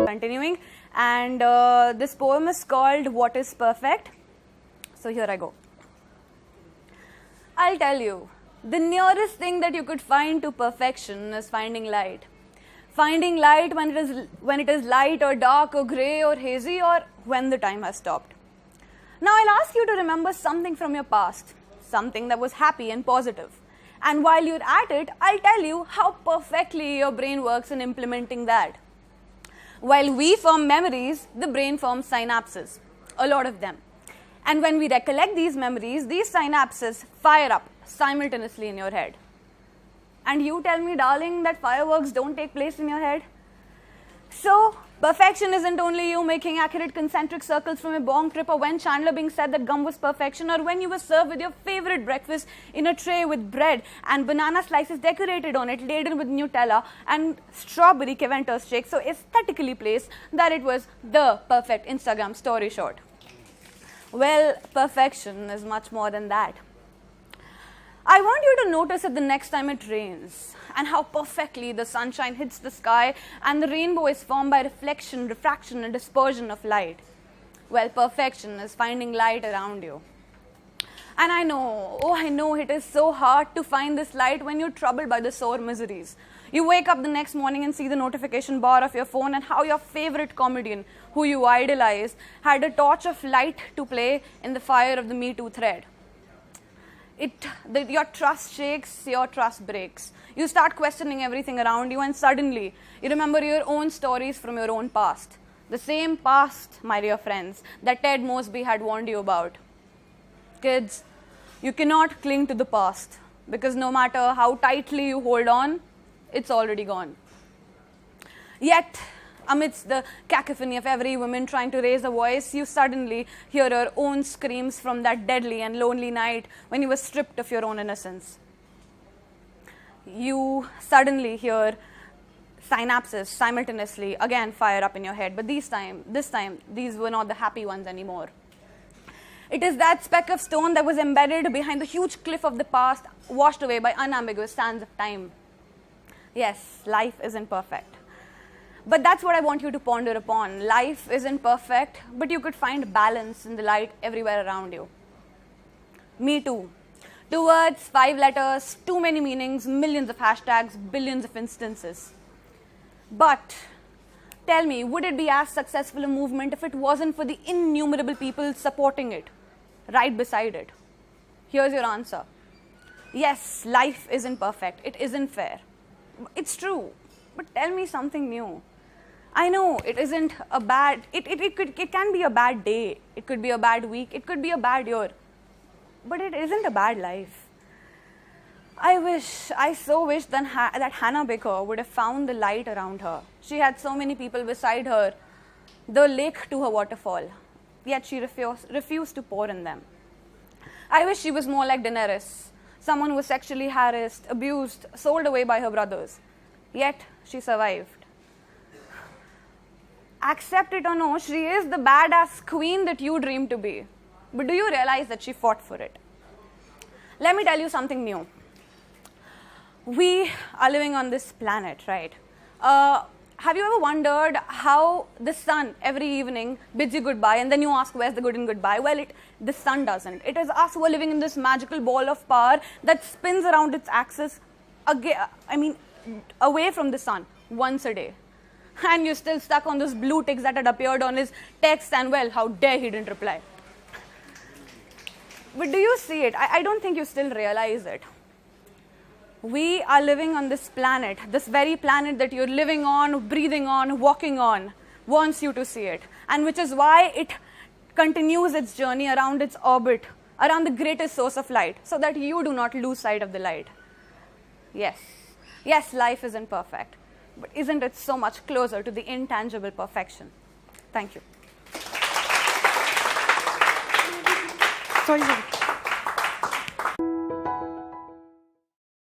Continuing, and this poem is called What is Perfect? So here I go. I'll tell you, the nearest thing that you could find to perfection is finding light. Finding light when it is light or dark or grey or hazy, or when the time has stopped. Now I'll ask you to remember something from your past, something that was happy and positive. And while you're at it, I'll tell you how perfectly your brain works in implementing that. While we form memories, the brain forms synapses, a lot of them. And when we recollect these memories, these synapses fire up simultaneously in your head. And you tell me, darling, that fireworks don't take place in your head? So, perfection isn't only you making accurate concentric circles from a bong trip, or when Chandler Bing said that gum was perfection, or when you were served with your favorite breakfast in a tray with bread and banana slices decorated on it, laden with Nutella and strawberry Keventos shake, so aesthetically placed that it was the perfect Instagram story shot. Well, perfection is much more than that. I want you to notice it the next time it rains, and how perfectly the sunshine hits the sky and the rainbow is formed by reflection, refraction and dispersion of light. Well, perfection is finding light around you. And I know it is so hard to find this light when you're troubled by the sore miseries. You wake up the next morning and see the notification bar of your phone and how your favorite comedian, who you idolized, had a torch of light to play in the fire of the Me Too thread. Your trust shakes, your trust breaks. You start questioning everything around you, and suddenly you remember your own stories from your own past. The same past, my dear friends, that Ted Mosby had warned you about. Kids, you cannot cling to the past, because no matter how tightly you hold on, it's already gone. Yet, amidst the cacophony of every woman trying to raise a voice, you suddenly hear your own screams from that deadly and lonely night when you were stripped of your own innocence. You suddenly hear synapses simultaneously again fire up in your head, but this time, these were not the happy ones anymore. It is that speck of stone that was embedded behind the huge cliff of the past, washed away by unambiguous sands of time. Yes, life isn't perfect. But that's what I want you to ponder upon. Life isn't perfect, but you could find balance in the light everywhere around you. Me too. 2 words, 5 letters, too many meanings, millions of hashtags, billions of instances. But tell me, would it be as successful a movement if it wasn't for the innumerable people supporting it, right beside it? Here's your answer. Yes, life isn't perfect. It isn't fair. It's true. But tell me something new. I know it isn't a bad, it can be a bad day, it could be a bad week, it could be a bad year, but it isn't a bad life. I so wish that Hannah Baker would have found the light around her. She had so many people beside her, the lake to her waterfall, yet she refused to pour in them. I wish she was more like Daenerys, someone who was sexually harassed, abused, sold away by her brothers, yet she survived. Accept it or no, she is the badass queen that you dream to be. But do you realize that she fought for it? Let me tell you something new. We are living on this planet, right? Have you ever wondered how the sun every evening bids you goodbye, and then you ask, where's the good in goodbye? Well, the sun doesn't. It is us who are living in this magical ball of power that spins around its axis, away from the sun once a day. And you're still stuck on those blue ticks that had appeared on his text, and well, how dare he didn't reply. But do you see it? I don't think you still realize it. We are living on this planet, this very planet that you're living on, breathing on, walking on, wants you to see it. And which is why it continues its journey around its orbit, around the greatest source of light, so that you do not lose sight of the light. Yes, life isn't perfect. But isn't it so much closer to the intangible perfection? Thank you. Sorry.